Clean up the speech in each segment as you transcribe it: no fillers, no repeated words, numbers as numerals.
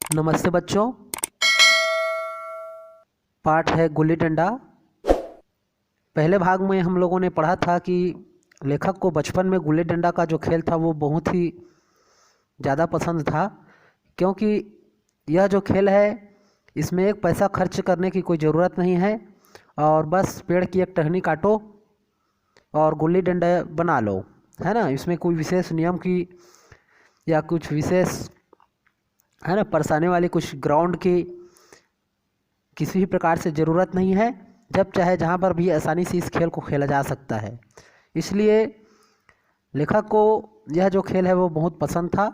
नमस्ते बच्चों। पाठ है गुल्ली डंडा। पहले भाग में हम लोगों ने पढ़ा था कि लेखक को बचपन में गुल्ली डंडा का जो खेल था वो बहुत ही ज़्यादा पसंद था, क्योंकि यह जो खेल है इसमें एक पैसा खर्च करने की कोई ज़रूरत नहीं है और बस पेड़ की एक टहनी काटो और गुल्ली डंडा बना लो, है ना। इसमें कोई विशेष नियम की या कुछ विशेष, है ना, परसाने वाली कुछ ग्राउंड की किसी भी प्रकार से ज़रूरत नहीं है। जब चाहे जहाँ पर भी आसानी से इस खेल को खेला जा सकता है। इसलिए लेखक को यह जो खेल है वो बहुत पसंद था।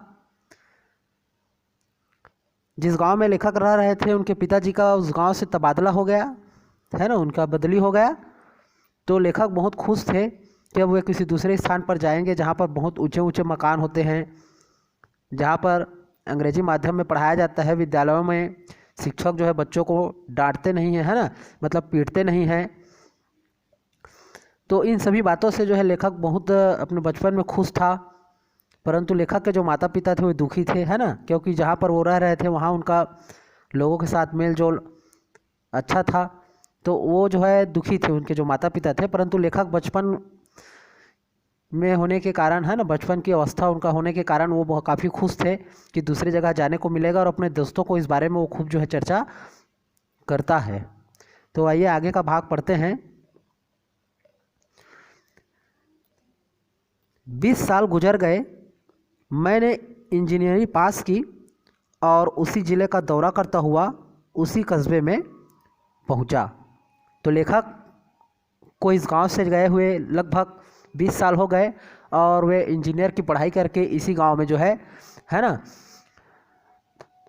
जिस गांव में लेखक रह रहे थे उनके पिताजी का उस गांव से तबादला हो गया, है ना, उनका बदली हो गया। तो लेखक बहुत खुश थे कि अब वे किसी दूसरे स्थान पर जाएंगे जहाँ पर बहुत ऊंचे ऊंचे मकान होते हैं, जहाँ पर अंग्रेजी माध्यम में पढ़ाया जाता है। विद्यालयों में शिक्षक जो है बच्चों को डांटते नहीं है ना, मतलब पीटते नहीं हैं। तो इन सभी बातों से जो है लेखक बहुत अपने बचपन में खुश था। परंतु लेखक के जो माता पिता थे वो दुखी थे, है ना, क्योंकि जहाँ पर वो रह रहे थे वहाँ उनका लोगों के साथ मेल जोल अच्छा था। तो वो जो है दुखी थे, उनके जो माता पिता थे। परंतु लेखक बचपन में होने के कारण, है ना, बचपन की अवस्था उनका होने के कारण वो काफ़ी खुश थे कि दूसरी जगह जाने को मिलेगा, और अपने दोस्तों को इस बारे में वो खूब जो है चर्चा करता है। तो आइए आगे का भाग पढ़ते हैं। 20 साल गुजर गए, मैंने इंजीनियरिंग पास की और उसी ज़िले का दौरा करता हुआ उसी कस्बे में पहुंचा। तो लेखक को इस गांव से गए हुए लगभग 20 साल हो गए और वे इंजीनियर की पढ़ाई करके इसी गांव में जो है ना,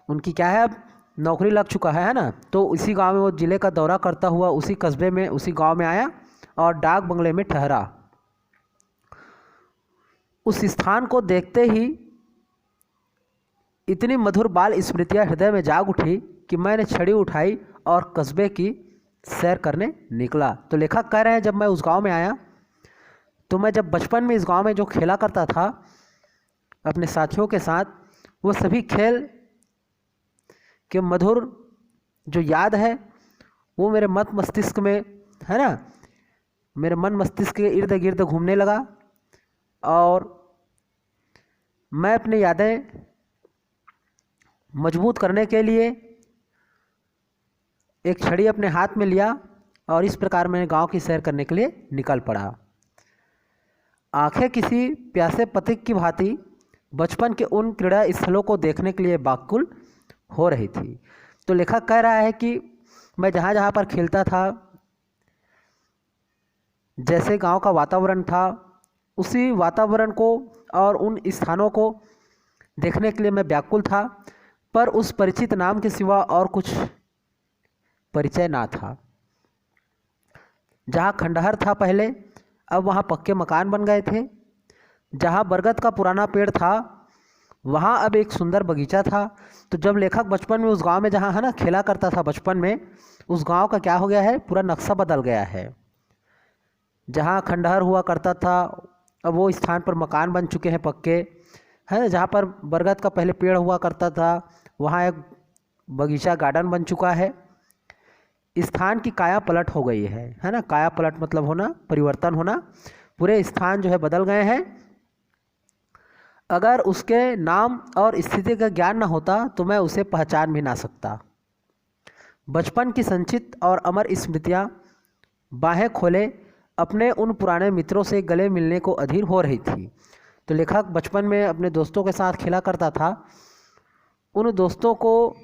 उनकी क्या है, अब नौकरी लग चुका है ना। तो इसी गांव में वो ज़िले का दौरा करता हुआ उसी कस्बे में, उसी गांव में आया और डाक बंगले में ठहरा। उस स्थान को देखते ही इतनी मधुर बाल स्मृतियाँ हृदय में जाग उठी कि मैंने छड़ी उठाई और कस्बे की सैर करने निकला। तो लेखक कह रहे हैं, जब मैं उस गांव में आया तो मैं जब बचपन में इस गांव में जो खेला करता था अपने साथियों के साथ, वो सभी खेल के मधुर जो याद है वो मेरे मत मस्तिष्क में, है ना, मेरे मन मस्तिष्क के इर्द गिर्द घूमने लगा। और मैं अपनी यादें मजबूत करने के लिए एक छड़ी अपने हाथ में लिया और इस प्रकार मैंने गांव की सैर करने के लिए निकल पड़ा। आंखें किसी प्यासे पथिक की भांति बचपन के उन क्रीड़ा स्थलों को देखने के लिए व्याकुल हो रही थी। तो लेखक कह रहा है कि मैं जहाँ जहाँ पर खेलता था, जैसे गांव का वातावरण था, उसी वातावरण को और उन स्थानों को देखने के लिए मैं व्याकुल था, पर उस परिचित नाम के सिवा और कुछ परिचय ना था। जहाँ खंडहर था पहले, अब वहाँ पक्के मकान बन गए थे। जहाँ बरगद का पुराना पेड़ था वहाँ अब एक सुंदर बगीचा था। तो जब लेखक बचपन में उस गांव में जहाँ, है ना, खेला करता था बचपन में, उस गांव का क्या हो गया है, पूरा नक्शा बदल गया है। जहाँ खंडहर हुआ करता था अब वो स्थान पर मकान बन चुके हैं पक्के, है। जहाँ पर बरगद का पहले पेड़ हुआ करता था वहाँ एक बगीचा गार्डन बन चुका है। स्थान की काया पलट हो गई है ना। काया पलट मतलब होना, परिवर्तन होना। पूरे स्थान जो है बदल गए हैं। अगर उसके नाम और स्थिति का ज्ञान ना होता तो मैं उसे पहचान भी ना सकता। बचपन की संचित और अमर स्मृतियाँ बाहें खोले अपने उन पुराने मित्रों से गले मिलने को अधीर हो रही थी। तो लेखक बचपन में अपने दोस्तों के साथ खेला करता था। उन दोस्तों को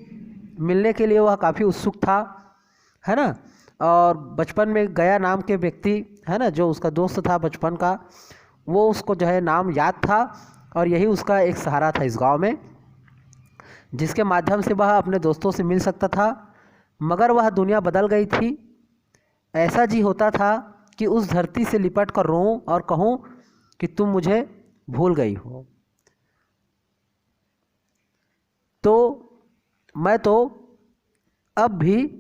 मिलने के लिए वह काफ़ी उत्सुक था, है ना। और बचपन में गया नाम के व्यक्ति, है ना, जो उसका दोस्त था बचपन का, वो उसको जो है नाम याद था और यही उसका एक सहारा था इस गांव में, जिसके माध्यम से वह अपने दोस्तों से मिल सकता था। मगर वह दुनिया बदल गई थी। ऐसा जी होता था कि उस धरती से लिपट कर रोऊं और कहूं कि तुम मुझे भूल गई हो। तो मैं तो अब भी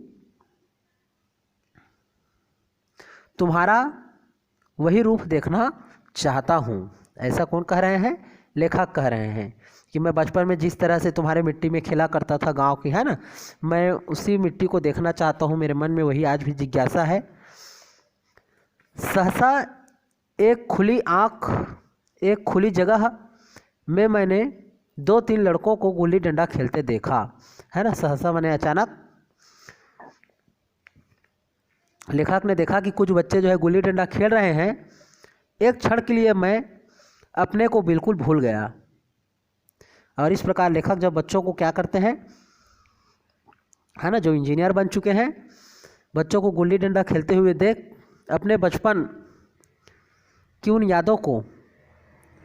तुम्हारा वही रूप देखना चाहता हूँ। ऐसा कौन कह रहे हैं, लेखक कह रहे हैं कि मैं बचपन में जिस तरह से तुम्हारे मिट्टी में खेला करता था गांव की, है ना, मैं उसी मिट्टी को देखना चाहता हूँ। मेरे मन में वही आज भी जिज्ञासा है। सहसा एक खुली आँख, एक खुली जगह में मैंने 2-3 लड़कों को गुल्ली डंडा खेलते देखा, है ना। सहसा मैंने अचानक लेखक ने देखा कि कुछ बच्चे जो है गुल्ली डंडा खेल रहे हैं। एक क्षण के लिए मैं अपने को बिल्कुल भूल गया। और इस प्रकार लेखक जब बच्चों को क्या करते हैं, है ना, जो इंजीनियर बन चुके हैं, बच्चों को गुल्ली डंडा खेलते हुए देख अपने बचपन की उन यादों को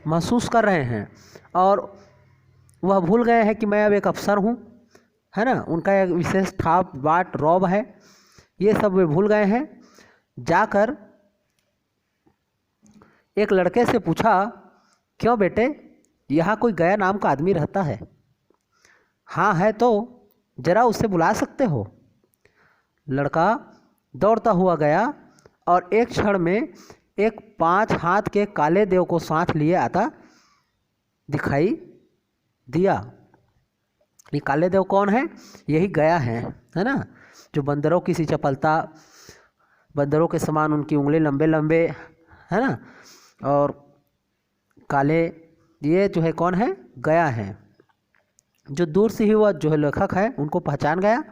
महसूस कर रहे हैं और वह भूल गए हैं कि मैं अब एक अफसर हूँ, है ना। उनका एक विशेष ठाप बाट रौब है, ये सब वे भूल गए हैं। जाकर एक लड़के से पूछा, क्यों बेटे, यहाँ कोई गया नाम का आदमी रहता है? हाँ है तो जरा उसे बुला सकते हो। लड़का दौड़ता हुआ गया और एक क्षण में एक 5 हाथ के काले देव को साथ लिए आता दिखाई दिया। ये काले देव कौन है? यही गया है ना, जो बंदरों की सी चपलता, बंदरों के समान उनकी उंगली लंबे लंबे, है ना, और काले, ये जो है कौन है? गया है। जो दूर से ही वह जो है लेखक है उनको पहचान गया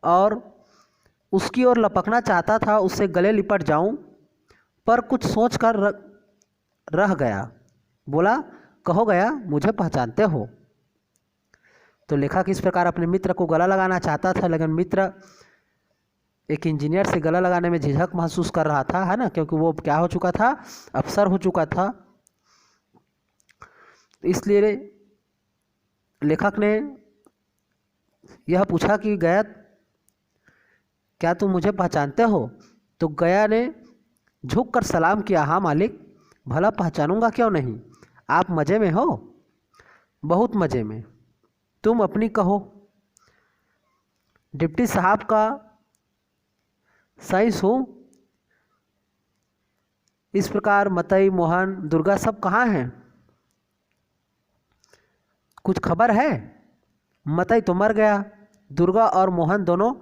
और उसकी ओर लपकना चाहता था, उससे गले लिपट जाऊं, पर कुछ सोच कर रह गया। बोला, कहो गया, मुझे पहचानते हो? तो लेखक इस प्रकार अपने मित्र को गला लगाना चाहता था, लेकिन मित्र एक इंजीनियर से गला लगाने में झिझक महसूस कर रहा था, है ना, क्योंकि वो क्या हो चुका था? अफसर हो चुका था। इसलिए लेखक ने यह पूछा कि गया, क्या तुम मुझे पहचानते हो? तो गया ने झुककर सलाम किया, हाँ मालिक, भला पहचानूंगा क्यों नहीं। आप मज़े में हो? बहुत मज़े में। तुम अपनी कहो। डिप्टी साहब का साइंस हूँ। इस प्रकार मतई, मोहन, दुर्गा सब कहाँ हैं? कुछ खबर है? मतई तो मर गया, दुर्गा और मोहन दोनों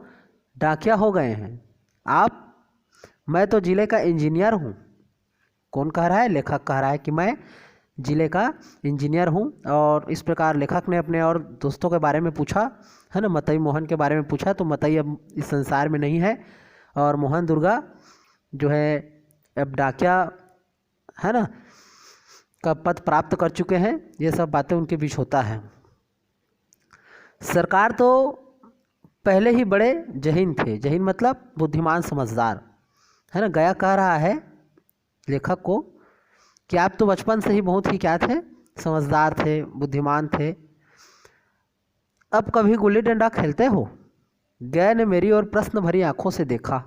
डाकिया हो गए हैं। आप? मैं तो जिले का इंजीनियर हूँ। कौन कह रहा है? लेखक कह रहा है कि मैं जिले का इंजीनियर हूँ। और इस प्रकार लेखक ने अपने और दोस्तों के बारे में पूछा, है ना, मतई मोहन के बारे में पूछा। तो मतई अब इस संसार में नहीं है और मोहन दुर्गा जो है अब डाकिया, है ना, का पद प्राप्त कर चुके हैं। ये सब बातें उनके बीच होता है। सरकार तो पहले ही बड़े जहीन थे। जहीन मतलब बुद्धिमान, समझदार, है ना। गया कह रहा है लेखक को कि आप तो बचपन से ही बहुत ही क्या थे? समझदार थे, बुद्धिमान थे। अब कभी गुल्ली डंडा खेलते हो? गया ने मेरी ओर प्रश्न भरी आंखों से देखा।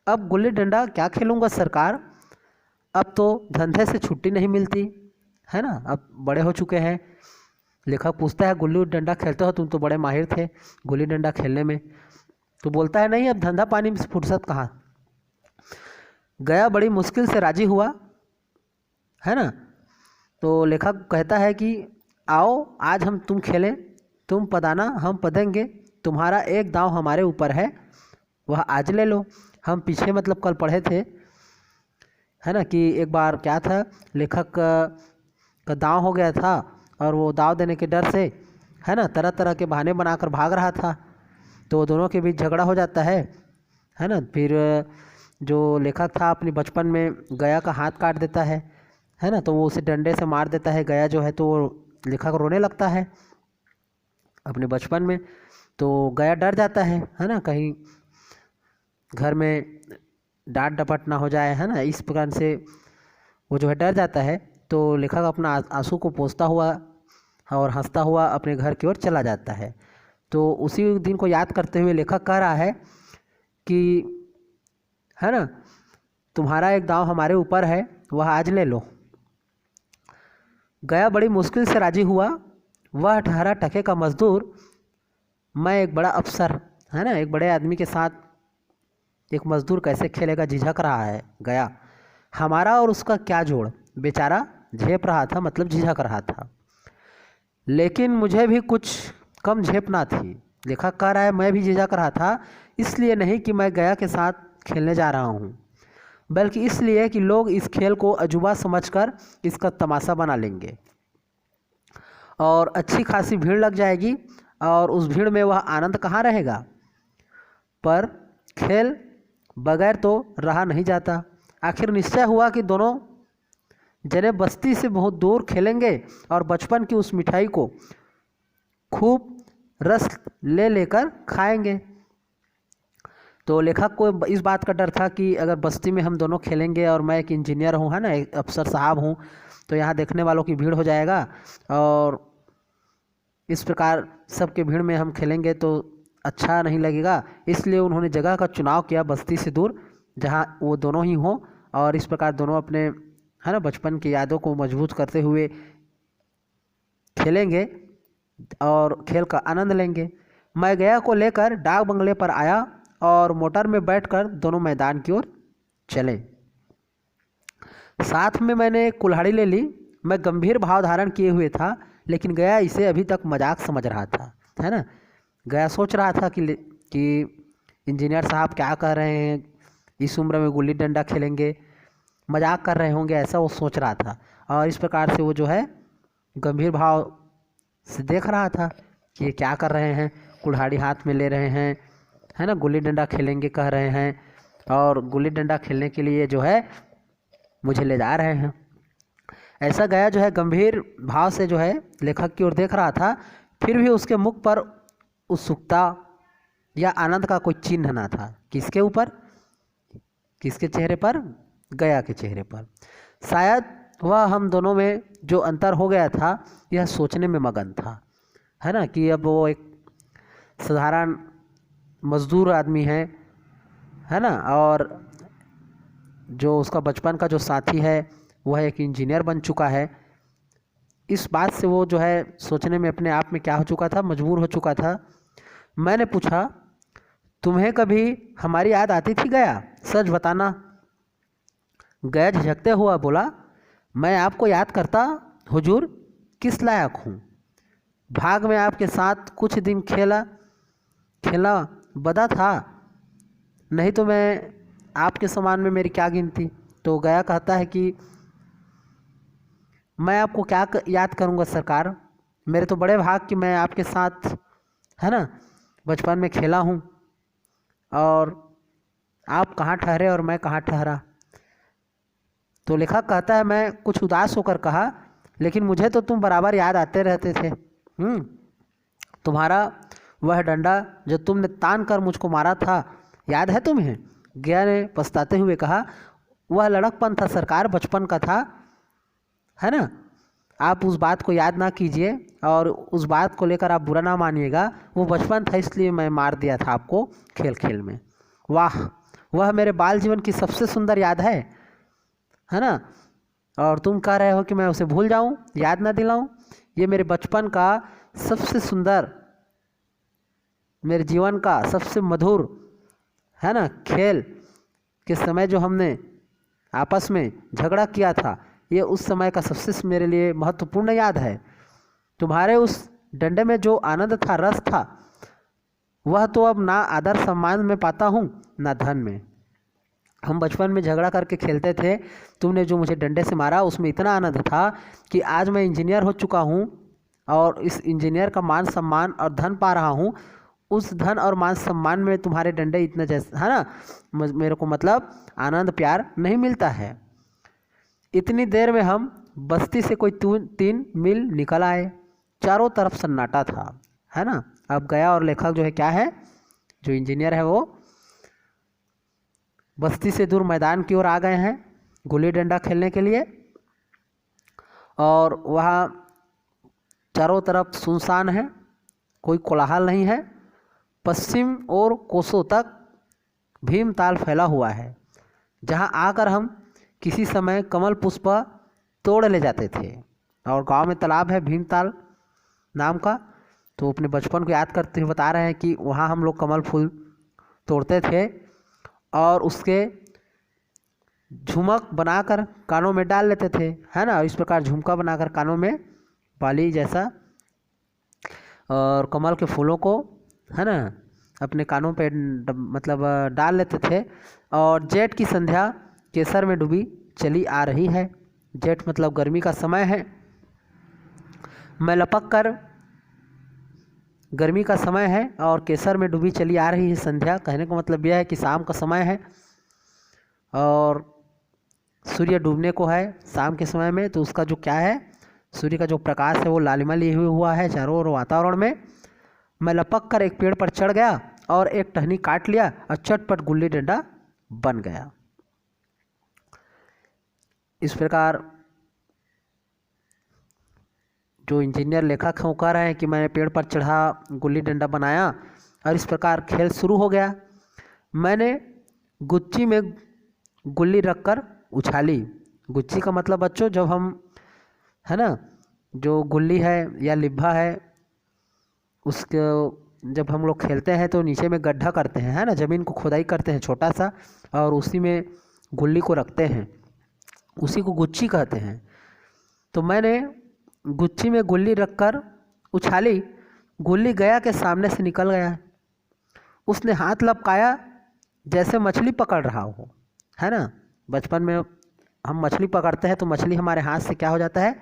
अब गुल्ली डंडा क्या खेलूँगा सरकार, अब तो धंधे से छुट्टी नहीं मिलती, है ना, अब बड़े हो चुके हैं। लेखक पूछता है, गुल्ली डंडा खेलते हो? तुम तो बड़े माहिर थे गुल्ली डंडा खेलने में। तो बोलता है, नहीं, अब धंधा पानी में फुर्सत कहाँ। गया बड़ी मुश्किल से राजी हुआ, है ना। तो लेखक कहता है कि आओ आज हम तुम खेलें, तुम पदाना हम पदेंगे, तुम्हारा एक दांव हमारे ऊपर है, वह आज ले लो। हम पीछे मतलब कल पढ़े थे, है ना, कि एक बार क्या था, लेखक का दांव हो गया था और वो दांव देने के डर से, है ना, तरह तरह के बहाने बनाकर भाग रहा था। तो दोनों के बीच झगड़ा हो जाता है ना। फिर जो लेखक था अपनी बचपन में गया का हाथ काट देता है ना, तो वो उसे डंडे से मार देता है गया जो है। तो लेखक रोने लगता है अपने बचपन में। तो गया डर जाता है ना, कहीं घर में डांट डपट ना हो जाए, है ना, इस प्रकार से वो जो है डर जाता है। तो लेखक अपना आंसू को पोंछता हुआ और हंसता हुआ अपने घर की ओर चला जाता है। तो उसी दिन को याद करते हुए लेखक कह रहा है कि, है ना, तुम्हारा एक दांव हमारे ऊपर है, वह आज ले लो। गया बड़ी मुश्किल से राजी हुआ। वह ठहरा टके का मजदूर, मैं एक बड़ा अफसर, है ना, एक बड़े आदमी के साथ एक मजदूर कैसे खेलेगा, झिझक रहा है गया। हमारा और उसका क्या जोड़, बेचारा झेप रहा था, मतलब झिझक रहा था। लेकिन मुझे भी कुछ कम झेपना थी। लेखक कह रहा है मैं भी झिझक रहा था, इसलिए नहीं कि मैं गया के साथ खेलने जा रहा हूँ, बल्कि इसलिए कि लोग इस खेल को अजूबा समझकर इसका तमाशा बना लेंगे और अच्छी खासी भीड़ लग जाएगी और उस भीड़ में वह आनंद कहाँ रहेगा। पर खेल बगैर तो रहा नहीं जाता। आखिर निश्चय हुआ कि दोनों जने बस्ती से बहुत दूर खेलेंगे और बचपन की उस मिठाई को खूब रस ले लेकर खाएंगे। तो लेखक को इस बात का डर था कि अगर बस्ती में हम दोनों खेलेंगे और मैं एक इंजीनियर हूँ, है ना, एक अफसर साहब हूँ, तो यहाँ देखने वालों की भीड़ हो जाएगा और इस प्रकार सबके भीड़ में हम खेलेंगे तो अच्छा नहीं लगेगा। इसलिए उन्होंने जगह का चुनाव किया बस्ती से दूर, जहाँ वो दोनों ही हों और इस प्रकार दोनों अपने, है ना, बचपन की यादों को मजबूत करते हुए खेलेंगे और खेल का आनंद लेंगे। मैं गया को लेकर डाक बंगले पर आया और मोटर में बैठकर दोनों मैदान की ओर चले। साथ में मैंने कुल्हाड़ी ले ली। मैं गंभीर भाव धारण किए हुए था, लेकिन गया इसे अभी तक मजाक समझ रहा था, है ना। गया सोच रहा था कि इंजीनियर साहब क्या कह रहे हैं, इस उम्र में गुल्ली डंडा खेलेंगे, मजाक कर रहे होंगे, ऐसा वो सोच रहा था। और इस प्रकार से वो जो है गंभीर भाव से देख रहा था कि ये क्या कर रहे हैं, कुल्हाड़ी हाथ में ले रहे हैं, है ना, गुल्ली डंडा खेलेंगे कह रहे हैं और गुल्ली डंडा खेलने के लिए जो है मुझे ले जा रहे हैं। ऐसा गया जो है गंभीर भाव से जो है लेखक की ओर देख रहा था, फिर भी उसके मुख पर उत्सुकता या आनंद का कोई चिन्ह ना था। किसके ऊपर, किसके चेहरे पर? गया के चेहरे पर। शायद वह हम दोनों में जो अंतर हो गया था यह सोचने में मगन था, है ना, कि अब वो एक साधारण मजदूर आदमी है ना, और जो उसका बचपन का जो साथी है वह एक इंजीनियर बन चुका है। इस बात से वो जो है सोचने में अपने आप में क्या हो चुका था, मजबूर हो चुका था। मैंने पूछा, तुम्हें कभी हमारी याद आती थी गया? सच बताना। गया झिझकते हुआ बोला, मैं आपको याद करता हुजूर, किस लायक हूँ? भाग में आपके साथ कुछ दिन खेला बदा था, नहीं तो मैं आपके समान में मेरी क्या गिनती। तो गया कहता है कि मैं आपको क्या याद करूँगा सरकार, मेरे तो बड़े भाग कि मैं आपके साथ, है ना, बचपन में खेला हूँ और आप कहाँ ठहरे और मैं कहाँ ठहरा। तो लेखक कहता है, मैं कुछ उदास होकर कहा, लेकिन मुझे तो तुम बराबर याद आते रहते थे। तुम्हारा वह डंडा जो तुमने तान कर मुझको मारा था, याद है तुम्हें? गया ने पछताते हुए कहा, वह लड़कपन था सरकार, बचपन का था, है ना। आप उस बात को याद ना कीजिए और उस बात को लेकर आप बुरा ना मानिएगा। वो बचपन था इसलिए मैं मार दिया था आपको खेल खेल में। वाह, वह मेरे बाल जीवन की सबसे सुंदर याद है ना। और तुम कह रहे हो कि मैं उसे भूल जाऊं, याद ना दिलाऊं? ये मेरे बचपन का सबसे सुंदर, मेरे जीवन का सबसे मधुर, है ना, खेल के समय जो हमने आपस में झगड़ा किया था, ये उस समय का सबसे मेरे लिए महत्वपूर्ण याद है। तुम्हारे उस डंडे में जो आनंद था, रस था, वह तो अब ना आदर सम्मान में पाता हूँ ना धन में। हम बचपन में झगड़ा करके खेलते थे, तुमने जो मुझे डंडे से मारा उसमें इतना आनंद था कि आज मैं इंजीनियर हो चुका हूँ और इस इंजीनियर का मान सम्मान और धन पा रहा हूँ। उस धन और मान सम्मान में तुम्हारे डंडे इतने जैसे, है ना, मेरे को मतलब आनंद प्यार नहीं मिलता है। इतनी देर में हम बस्ती से कोई 3 मील निकल आए। चारों तरफ सन्नाटा था, है ना। अब गया और लेखक जो है क्या है, जो इंजीनियर है, वो बस्ती से दूर मैदान की ओर आ गए हैं गुल्ली डंडा खेलने के लिए। और वहाँ चारों तरफ सुनसान है, कोई कोलाहल नहीं है। पश्चिम और कोसों तक भीमताल फैला हुआ है, जहाँ आकर हम किसी समय कमल पुष्प तोड़ ले जाते थे। और गांव में तालाब है भीमताल नाम का। तो अपने बचपन को याद करते हुए बता रहे हैं कि वहाँ हम लोग कमल फूल तोड़ते थे और उसके झुमक बनाकर कानों में डाल लेते थे, है ना। इस प्रकार झुमका बनाकर कानों में बाली जैसा और कमल के फूलों को, है ना, अपने कानों पे मतलब डाल लेते थे। और जेठ की संध्या केसर में डूबी चली आ रही है। जेठ मतलब गर्मी का समय है। मैं लपक कर, गर्मी का समय है और केसर में डूबी चली आ रही है संध्या। कहने का मतलब यह है कि शाम का समय है और सूर्य डूबने को है शाम के समय में। तो उसका जो क्या है, सूर्य का जो प्रकाश है वो लालिमा लिए हुआ है चारों ओर वातावरण में। मैं लपक कर एक पेड़ पर चढ़ गया और एक टहनी काट लिया और चटपट गुल्ली डंडा बन गया। इस प्रकार जो इंजीनियर लेखक हैं वो कह रहे हैं कि मैंने पेड़ पर चढ़ा, गुल्ली डंडा बनाया और इस प्रकार खेल शुरू हो गया। मैंने गुच्ची में गुल्ली रखकर उछाली। गुच्ची का मतलब बच्चों, जब हम, है ना, जो गुल्ली है या लिब्बा है उसके जब हम लोग खेलते हैं तो नीचे में गड्ढा करते हैं, है ना, ज़मीन को खुदाई करते हैं छोटा सा और उसी में गुल्ली को रखते हैं, उसी को गुच्ची कहते हैं। तो मैंने गुच्ची में गुल्ली रखकर उछाली। गुल्ली गया के सामने से निकल गया। उसने हाथ लपकाया जैसे मछली पकड़ रहा हो, है ना। बचपन में हम मछली पकड़ते हैं तो मछली हमारे हाथ से क्या हो जाता है,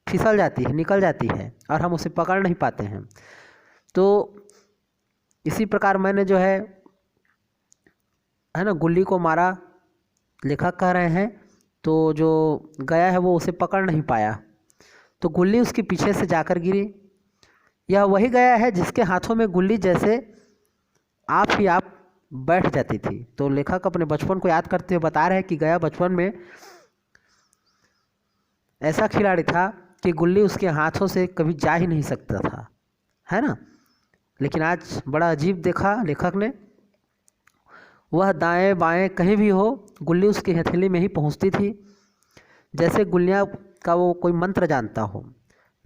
फिसल जाती है, निकल जाती है और हम उसे पकड़ नहीं पाते हैं। तो इसी प्रकार मैंने जो है ना, गुल्ली को मारा, लेखक कह रहे हैं। तो जो गया है वो उसे पकड़ नहीं पाया तो गुल्ली उसके पीछे से जाकर गिरी। यह वही गया है जिसके हाथों में गुल्ली जैसे आप ही आप बैठ जाती थी। तो लेखक अपने बचपन को याद करते हुए बता रहे हैं कि गया बचपन में ऐसा खिलाड़ी था कि गुल्ली उसके हाथों से कभी जा ही नहीं सकता था, है ना। लेकिन आज बड़ा अजीब देखा लेखक ने, वह दाएं बाएं कहीं भी हो गुल्ली उसकी हथेली में ही पहुंचती थी, जैसे गुल्लियाँ का वो कोई मंत्र जानता हो।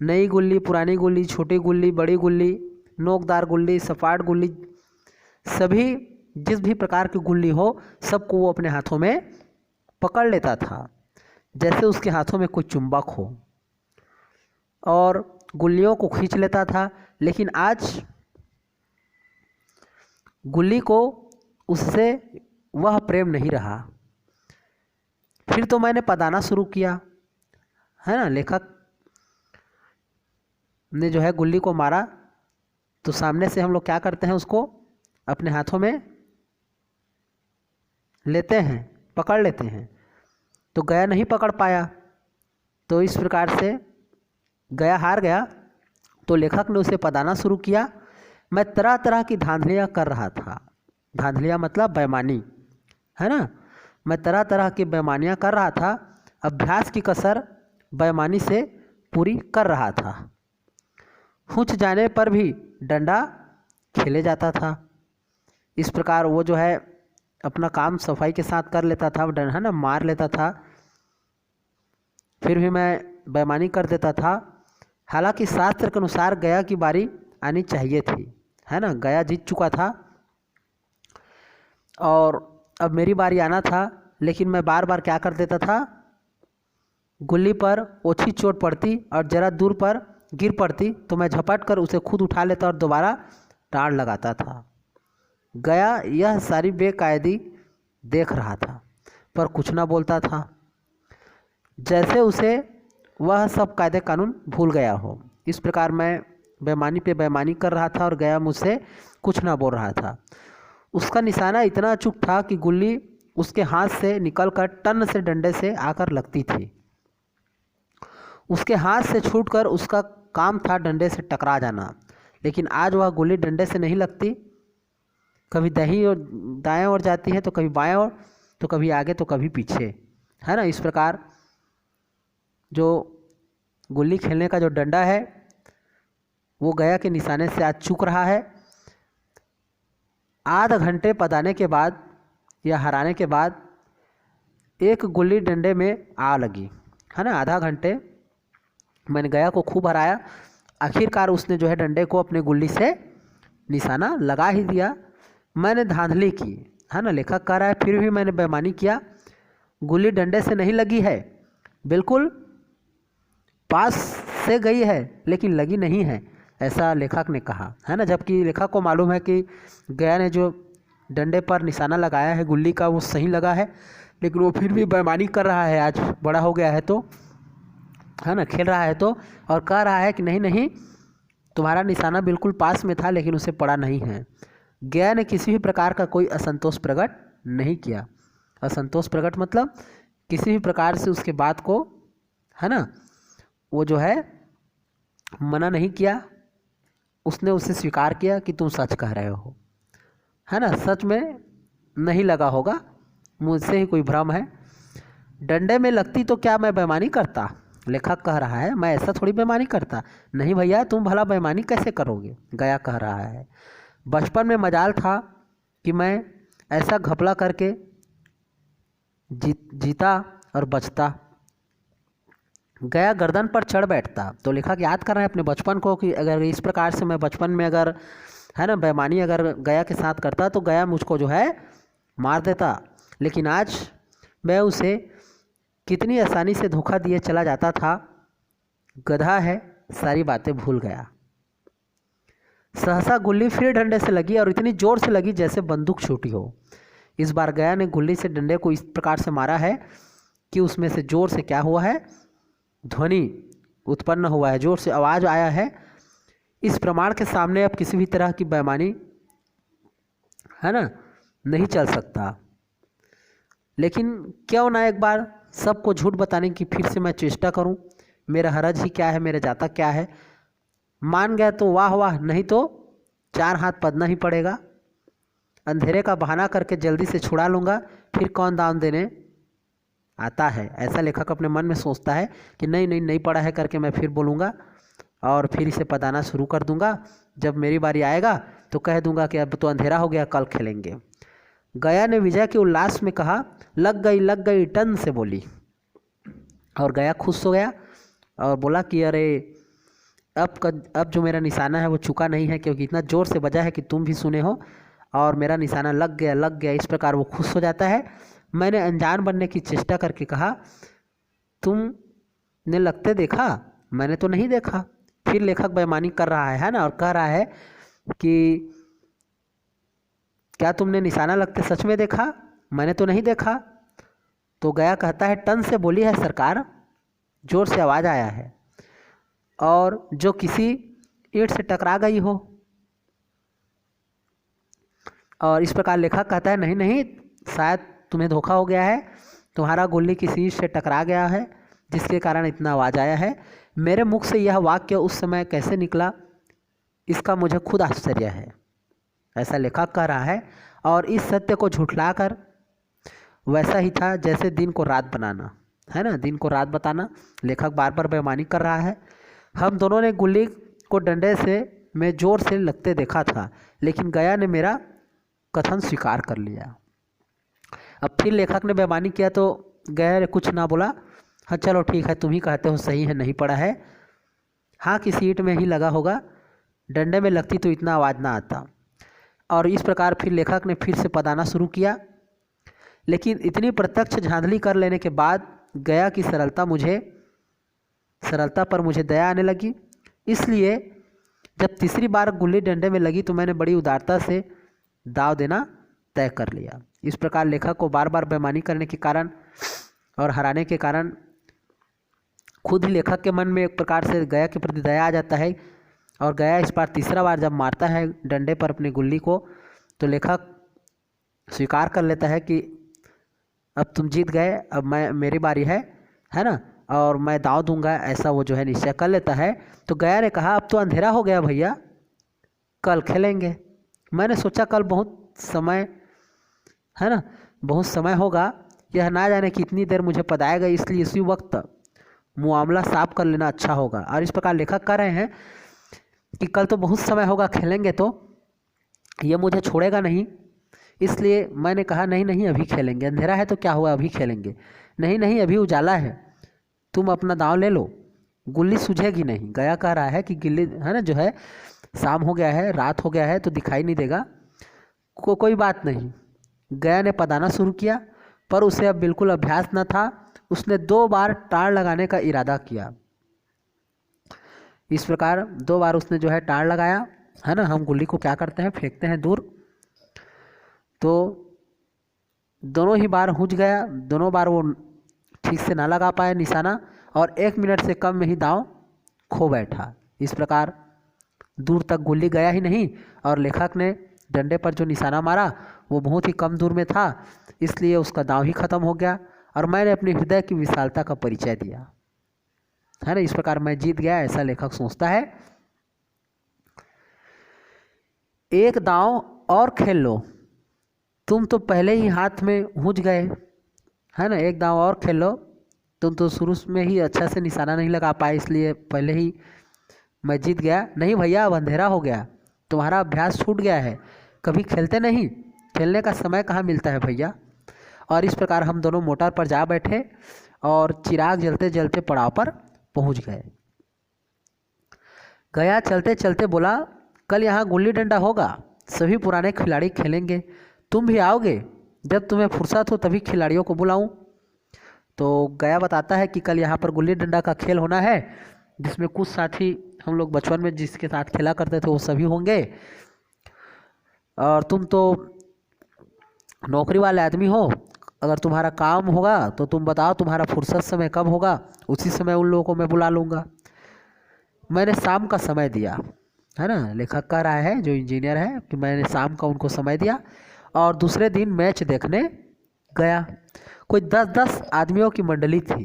नई गुल्ली, पुरानी गुल्ली, छोटी गुल्ली, बड़ी गुल्ली, नोकदार गुल्ली, सपाट गुल्ली, सभी जिस भी प्रकार की गुल्ली हो सबको वो अपने हाथों में पकड़ लेता था, जैसे उसके हाथों में कोई चुंबक हो, और गुल्लियों को खींच लेता था। लेकिन आज गुल्ली को उससे वह प्रेम नहीं रहा। फिर तो मैंने पदाना शुरू किया, है ना। लेखक ने जो है गुल्ली को मारा तो सामने से हम लोग क्या करते हैं, उसको अपने हाथों में लेते हैं, पकड़ लेते हैं। तो गया नहीं पकड़ पाया तो इस प्रकार से गया हार गया। तो लेखक ने उसे पदाना शुरू किया। मैं तरह तरह की धांधलियाँ कर रहा था। धांधलियाँ मतलब बेईमानी, है ना। मैं तरह तरह की बेईमानियाँ कर रहा था। अभ्यास की कसर बेईमानी से पूरी कर रहा था। हुच जाने पर भी डंडा खेले जाता था। इस प्रकार वो जो है अपना काम सफाई के साथ कर लेता था, है ना, मार लेता था। फिर भी मैं बेईमानी कर देता था। हालांकि शास्त्र के अनुसार गया की बारी आनी चाहिए थी, है ना। गया जीत चुका था और अब मेरी बारी आना था। लेकिन मैं बार बार क्या कर देता था, गुल्ली पर ओछी चोट पड़ती और ज़रा दूर पर गिर पड़ती तो मैं झपट कर उसे खुद उठा लेता और दोबारा टाड़ लगाता था। गया यह सारी बेकायदी देख रहा था पर कुछ ना बोलता था, जैसे उसे वह सब कायदे कानून भूल गया हो। इस प्रकार मैं बेईमानी पे बेईमानी कर रहा था और गया मुझसे कुछ ना बोल रहा था। उसका निशाना इतना अचूक था कि गुल्ली उसके हाथ से निकलकर टन से डंडे से आकर लगती थी। उसके हाथ से छूटकर उसका काम था डंडे से टकरा जाना। लेकिन आज वह गुल्ली डंडे से नहीं लगती, कभी दाईं और दाएं ओर जाती है तो कभी बाएं ओर, तो कभी आगे तो कभी पीछे, है ना। इस प्रकार जो गुल्ली खेलने का जो डंडा है वो गया के निशाने से आज चूक रहा है। आधा घंटे पदाने के बाद या हराने के बाद एक गुल्ली डंडे में आ लगी, है ना। आधा घंटे मैंने गया को खूब हराया। आखिरकार उसने जो है डंडे को अपने गुल्ली से निशाना लगा ही दिया। मैंने धांधली की, है ना। लेखक कह रहा है फिर भी मैंने बेईमानी किया। गुल्ली डंडे से नहीं लगी है, बिल्कुल पास से गई है लेकिन लगी नहीं है। ऐसा लेखक ने कहा, है ना। जबकि लेखक को मालूम है कि गया ने जो डंडे पर निशाना लगाया है गुल्ली का वो सही लगा है, लेकिन वो फिर भी बेईमानी कर रहा है। आज बड़ा हो गया है तो, है ना, खेल रहा है तो, और कह रहा है कि नहीं नहीं तुम्हारा निशाना बिल्कुल पास में था लेकिन उसे पड़ा नहीं है। गया ने किसी भी प्रकार का कोई असंतोष प्रकट नहीं किया। असंतोष प्रकट मतलब किसी भी प्रकार से उसके बात को, है ना, वो जो है मना नहीं किया। उसने उसे स्वीकार किया कि तुम सच कह रहे हो, है ना, सच में नहीं लगा होगा, मुझसे ही कोई भ्रम है। डंडे में लगती तो क्या मैं बेईमानी करता? लेखक कह रहा है मैं ऐसा थोड़ी बेईमानी करता। नहीं भैया तुम भला बेईमानी कैसे करोगे? गया कह रहा है बचपन में मजाल था कि मैं ऐसा घपला करके जीता और बचता। गया गर्दन पर चढ़ बैठता। तो लेखक याद कर रहे हैं अपने बचपन को कि अगर इस प्रकार से मैं बचपन में अगर, है ना, बेईमानी अगर गया के साथ करता तो गया मुझको जो है मार देता, लेकिन आज मैं उसे कितनी आसानी से धोखा दिए चला जाता था। गधा है, सारी बातें भूल गया। सहसा गुल्ली फिर डंडे से लगी और इतनी जोर से लगी जैसे बंदूक छूटी हो। इस बार गया ने गुल्ली से डंडे को इस प्रकार से मारा है कि उसमें से जोर से क्या हुआ है, ध्वनि उत्पन्न हुआ है, जोर से आवाज़ आया है। इस प्रमाण के सामने अब किसी भी तरह की बेईमानी, है ना, नहीं चल सकता। लेकिन क्यों ना एक बार सबको झूठ बताने की फिर से मैं चेष्टा करूं। मेरा हरज ही क्या है, मेरा जाता क्या है। मान गया तो वाह वाह, नहीं तो 4 हाथ पदना ही पड़ेगा। अंधेरे का बहाना करके जल्दी से छुड़ा लूँगा, फिर कौन दाम देने आता है। ऐसा लेखक अपने मन में सोचता है कि नहीं नहीं नहीं पड़ा है करके मैं फिर बोलूँगा और फिर इसे पदाना शुरू कर दूँगा। जब मेरी बारी आएगा तो कह दूँगा कि अब तो अंधेरा हो गया, कल खेलेंगे। गया ने विजय के उल्लास में कहा लग गई टन से बोली। और गया खुश हो गया और बोला कि अरे अब जो मेरा निशाना है वो चुका नहीं है, क्योंकि इतना ज़ोर से बजा है कि तुम भी सुने हो और मेरा निशाना लग गया। इस प्रकार वो खुश हो जाता है। मैंने अनजान बनने की चेष्टा करके कहा तुमने लगते देखा? मैंने तो नहीं देखा। फिर लेखक बेईमानी कर रहा है ना, और कह रहा है कि क्या तुमने निशाना लगते सच में देखा? मैंने तो नहीं देखा। तो गया कहता है टन से बोली है सरकार, जोर से आवाज़ आया है और जो किसी ईंट से टकरा गई हो। और इस प्रकार लेखक कहता है नहीं नहीं शायद तुम्हें धोखा हो गया है, तुम्हारा गुल्ली किसी ईंट से टकरा गया है जिसके कारण इतना आवाज़ आया है। मेरे मुख से यह वाक्य उस समय कैसे निकला इसका मुझे खुद आश्चर्य है। ऐसा लेखक कह रहा है। और इस सत्य को झुठलाकर वैसा ही था जैसे दिन को रात बनाना, है ना, दिन को रात बताना। लेखक बार बार बेईमानी कर रहा है। हम दोनों ने गुल्ली को डंडे से मैं जोर से लगते देखा था, लेकिन गया ने मेरा कथन स्वीकार कर लिया। अब फिर लेखक ने बेईमानी किया तो गया ने कुछ ना बोला। हाँ चलो ठीक है, तुम ही कहते हो सही है, नहीं पड़ा है। हाँ किसी ईंट में ही लगा होगा, डंडे में लगती तो इतना आवाज़ ना आता। और इस प्रकार फिर लेखक ने फिर से पदाना शुरू किया। लेकिन इतनी प्रत्यक्ष धांधली कर लेने के बाद गया की सरलता पर मुझे दया आने लगी। इसलिए जब तीसरी बार गुल्ली डंडे में लगी तो मैंने बड़ी उदारता से दाव देना तय कर लिया। इस प्रकार लेखक को बार बार बेईमानी करने के कारण और हराने के कारण खुद ही लेखक के मन में एक प्रकार से गया के प्रति दया आ जाता है। और गया इस बार तीसरा बार जब मारता है डंडे पर अपनी गुल्ली को, तो लेखक स्वीकार कर लेता है कि अब तुम जीत गए, अब मेरी बारी है ना, और मैं दाव दूंगा, ऐसा वो जो है निश्चय कर लेता है। तो गया ने कहा अब तो अंधेरा हो गया भैया, कल खेलेंगे। मैंने सोचा कल बहुत समय, है ना, बहुत समय होगा, यह ना जाने कितनी देर मुझे पदाएगा, इसलिए इसी वक्त मामला साफ कर लेना अच्छा होगा। और इस प्रकार लेखक कह रहे हैं कि कल तो बहुत समय होगा, खेलेंगे तो ये मुझे छोड़ेगा नहीं, इसलिए मैंने कहा नहीं नहीं अभी खेलेंगे। अंधेरा है तो क्या हुआ, अभी खेलेंगे। नहीं नहीं अभी उजाला है, तुम अपना दांव ले लो, गुल्ली सूझेगी नहीं। गया कह रहा है कि गिल्ली, है ना, जो है शाम हो गया है, रात हो गया है तो दिखाई नहीं देगा, कोई बात नहीं। गया ने पदाना शुरू किया, पर उसे अब बिल्कुल अभ्यास न था। उसने 2 बार टार लगाने का इरादा किया। इस प्रकार 2 बार उसने जो है टार लगाया, है ना। हम गुल्ली को क्या करते हैं, फेंकते हैं दूर, तो दोनों ही बार हुज गया, दोनों बार वो ठीक से ना लगा पाए निशाना, और 1 मिनट से कम में ही दांव खो बैठा। इस प्रकार दूर तक गुल्ली गया ही नहीं, और लेखक ने डंडे पर जो निशाना मारा वो बहुत ही कम दूर में था, इसलिए उसका दांव ही खत्म हो गया, और मैंने अपने हृदय की विशालता का परिचय दिया, है ना। इस प्रकार मैं जीत गया, ऐसा लेखक सोचता है। एक दांव और खेल लो, तुम तो पहले ही हाथ में हुज गए, है ना। एक दांव और खेल लो, तुम तो शुरू में ही अच्छा से निशाना नहीं लगा पाए, इसलिए पहले ही मैं जीत गया। नहीं भैया, अब अंधेरा हो गया, तुम्हारा अभ्यास छूट गया है, कभी खेलते नहीं, खेलने का समय कहाँ मिलता है भैया। और इस प्रकार हम दोनों मोटर पर जा बैठे और चिराग जलते जलते पड़ाव पर पहुंच गए। गया चलते चलते बोला, कल यहाँ गुल्ली डंडा होगा, सभी पुराने खिलाड़ी खेलेंगे, तुम भी आओगे, जब तुम्हें फुर्सत हो तभी खिलाड़ियों को बुलाऊं। तो गया बताता है कि कल यहाँ पर गुल्ली डंडा का खेल होना है, जिसमें कुछ साथी हम लोग बचपन में जिसके साथ खेला करते थे वो सभी होंगे, और तुम तो नौकरी वाले आदमी हो, अगर तुम्हारा काम होगा तो तुम बताओ तुम्हारा फुर्सत समय कब होगा, उसी समय उन लोगों को मैं बुला लूँगा। मैंने शाम का समय दिया, है ना। लेखक कह रहा है जो इंजीनियर है कि मैंने शाम का उनको समय दिया, और दूसरे दिन मैच देखने गया। कोई 10-10 आदमियों की मंडली थी,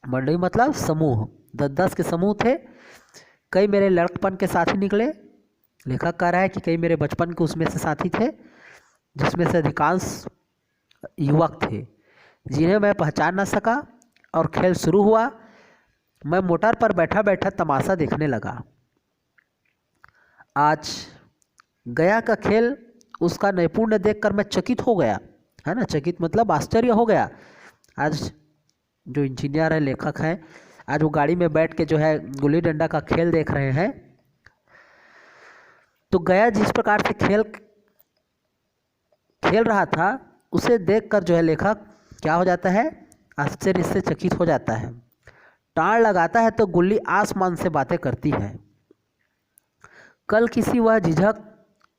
मंडली मतलब समूह, 10-10 के समूह थे। कई मेरे लड़कपन के साथी निकले, लेखक कह रहा है कि कई मेरे बचपन के उसमें से साथी थे, जिसमें से अधिकांश युवक थे जिन्हें मैं पहचान ना सका। और खेल शुरू हुआ, मैं मोटर पर बैठा बैठा तमाशा देखने लगा। आज गया का खेल, उसका नैपुण्य देखकर मैं चकित हो गया, है ना। चकित मतलब आश्चर्य हो गया। आज जो इंजीनियर है, लेखक है, आज वो गाड़ी में बैठ के जो है गुल्ली डंडा का खेल देख रहे हैं। तो गया जिस प्रकार से खेल रहा था, उसे देखकर जो है लेखक क्या हो जाता है, आश्चर्य से चकित हो जाता है। टाण लगाता है तो गुल्ली आसमान से बातें करती है। कल किसी वह झिझक,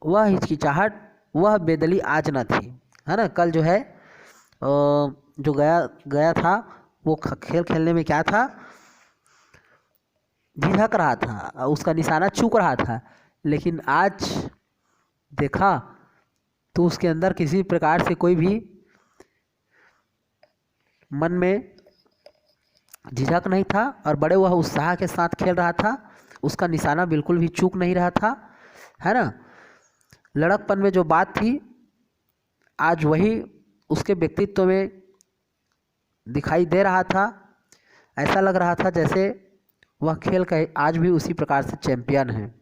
वह हिचकिचाहट, वह बेदली आज न थी, है ना। कल जो है जो गया था वो खेल खेलने में क्या था, झिझक रहा था, उसका निशाना चूक रहा था। लेकिन आज देखा तो उसके अंदर किसी प्रकार से कोई भी मन में झिझक नहीं था, और बड़े वह उत्साह के साथ खेल रहा था, उसका निशाना बिल्कुल भी चूक नहीं रहा था, है ना। लड़कपन में जो बात थी, आज वही उसके व्यक्तित्व में दिखाई दे रहा था। ऐसा लग रहा था जैसे वह खेल का आज भी उसी प्रकार से चैंपियन है।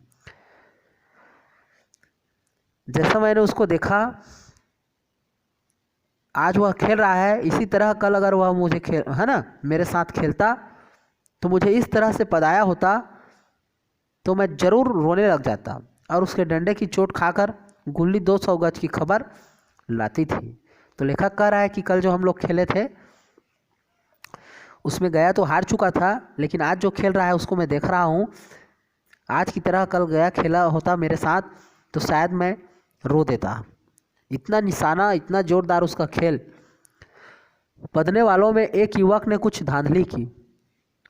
जैसा मैंने उसको देखा, आज वह खेल रहा है, इसी तरह कल अगर वह मुझे है ना, मेरे साथ खेलता तो मुझे इस तरह से पदाया होता तो मैं ज़रूर रोने लग जाता, और उसके डंडे की चोट खाकर गुल्ली 200 गज की खबर लाती थी। तो लेखक कह रहा है कि कल जो हम लोग खेले थे उसमें गया तो हार चुका था, लेकिन आज जो खेल रहा है उसको मैं देख रहा हूँ। आज की तरह कल गया खेला होता मेरे साथ तो शायद मैं रो देता। इतना निशाना, इतना जोरदार उसका खेल। पदने वालों में एक युवक ने कुछ धांधली की,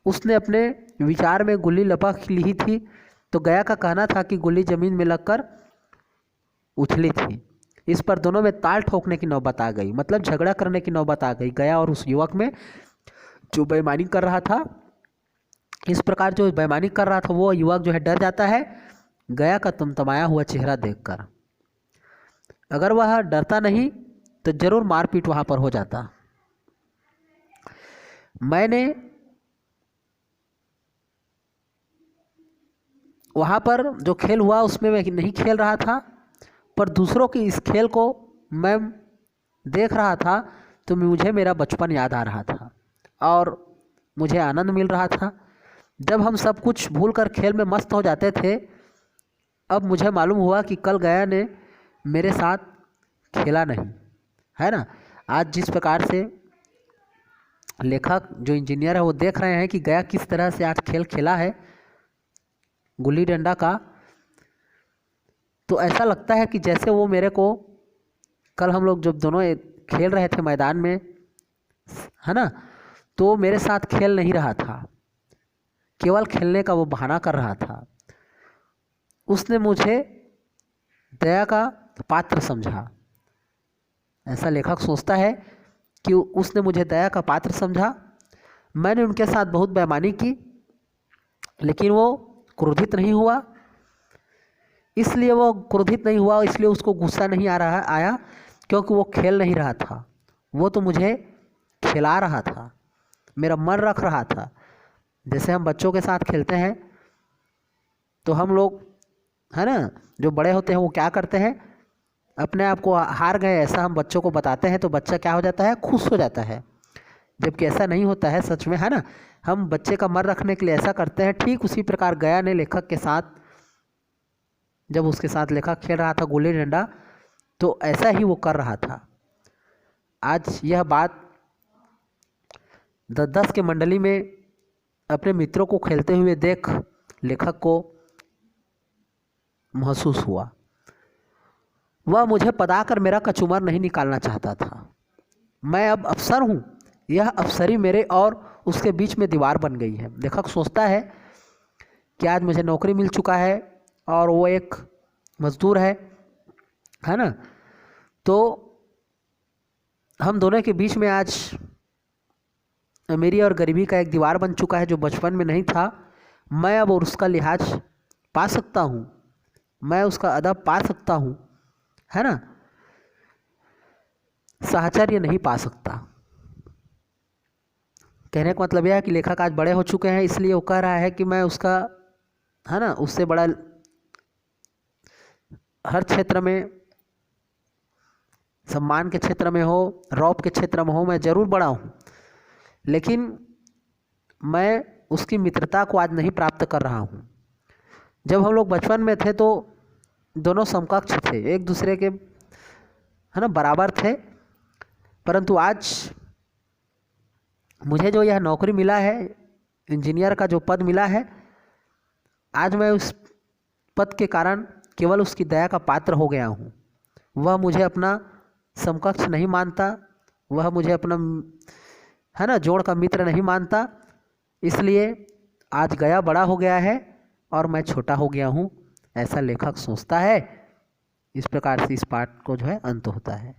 उसने अपने विचार में गुल्ली लपक ली थी, तो गया का कहना था कि गुल्ली जमीन में लगकर उछली थी। इस पर दोनों में ताल ठोकने की नौबत आ गई, मतलब झगड़ा करने की नौबत आ गई, गया और उस युवक में जो बेईमानी कर रहा था। इस प्रकार जो बेईमानी कर रहा था वो युवक जो है डर जाता है गया का तमतमाया हुआ चेहरा देखकर। अगर वह डरता नहीं तो जरूर मारपीट वहां पर हो जाता। मैंने वहां पर जो खेल हुआ उसमें मैं नहीं खेल रहा था, पर दूसरों की इस खेल को मैं देख रहा था तो मुझे मेरा बचपन याद आ रहा था और मुझे आनंद मिल रहा था। जब हम सब कुछ भूलकर खेल में मस्त हो जाते थे, अब मुझे मालूम हुआ कि कल गया ने मेरे साथ खेला नहीं, है ना। आज जिस प्रकार से लेखक जो इंजीनियर है वो देख रहे हैं कि गया किस तरह से आज खेल खेला है, गुल्ली डंडा का, तो ऐसा लगता है कि जैसे वो मेरे को कल हम लोग जब दोनों खेल रहे थे मैदान में, है ना, तो वो मेरे साथ खेल नहीं रहा था, केवल खेलने का वो बहाना कर रहा था। उसने मुझे दया का पात्र समझा। ऐसा लेखक सोचता है कि उसने मुझे दया का पात्र समझा। मैंने उनके साथ बहुत बेईमानी की, लेकिन वो क्रोधित नहीं हुआ। इसलिए वो क्रोधित नहीं हुआ, इसलिए उसको गुस्सा नहीं आया क्योंकि वो खेल नहीं रहा था, वो तो मुझे खिला रहा था, मेरा मन रख रहा था। जैसे हम बच्चों के साथ खेलते हैं तो हम लोग, है ना, जो बड़े होते हैं वो क्या करते हैं, अपने आप को हार गए ऐसा हम बच्चों को बताते हैं तो बच्चा क्या हो जाता है, खुश हो जाता है। जबकि ऐसा नहीं होता है सच में, है ना। हम बच्चे का मन रखने के लिए ऐसा करते हैं। ठीक उसी प्रकार गया ने लेखक के साथ, जब उसके साथ लेखक खेल रहा था गुल्ली डंडा, तो ऐसा ही वो कर रहा था। आज यह बात 10-10 के मंडली में अपने मित्रों को खेलते हुए देख लेखक को महसूस हुआ। वह मुझे पदाकर मेरा कचूमर नहीं निकालना चाहता था। मैं अब अफसर हूँ, यह अफसरी मेरे और उसके बीच में दीवार बन गई है। लेखक सोचता है कि आज मुझे नौकरी मिल चुका है और वो एक मजदूर है ना, तो हम दोनों के बीच में आज अमीरी और गरीबी का एक दीवार बन चुका है जो बचपन में नहीं था। मैं अब उसका लिहाज पा सकता हूँ, मैं उसका अदब पा सकता हूँ, है ना, साहचर्य नहीं पा सकता। कहने का मतलब यह है कि लेखक आज बड़े हो चुके हैं, इसलिए वो कह रहा है कि मैं उसका, है ना, उससे बड़ा हर क्षेत्र में, सम्मान के क्षेत्र में हो, रौब के क्षेत्र में हो, मैं ज़रूर बड़ा हूँ, लेकिन मैं उसकी मित्रता को आज नहीं प्राप्त कर रहा हूँ। जब हम लोग बचपन में थे तो दोनों समकक्ष थे, एक दूसरे के, है ना, बराबर थे। परंतु आज मुझे जो यह नौकरी मिला है, इंजीनियर का जो पद मिला है, आज मैं उस पद के कारण केवल उसकी दया का पात्र हो गया हूँ। वह मुझे अपना समकक्ष नहीं मानता, वह मुझे अपना, है ना, जोड़ का मित्र नहीं मानता। इसलिए आज गया बड़ा हो गया है और मैं छोटा हो गया हूँ, ऐसा लेखक सोचता है। इस प्रकार से इस पाठ को जो है अंत होता है।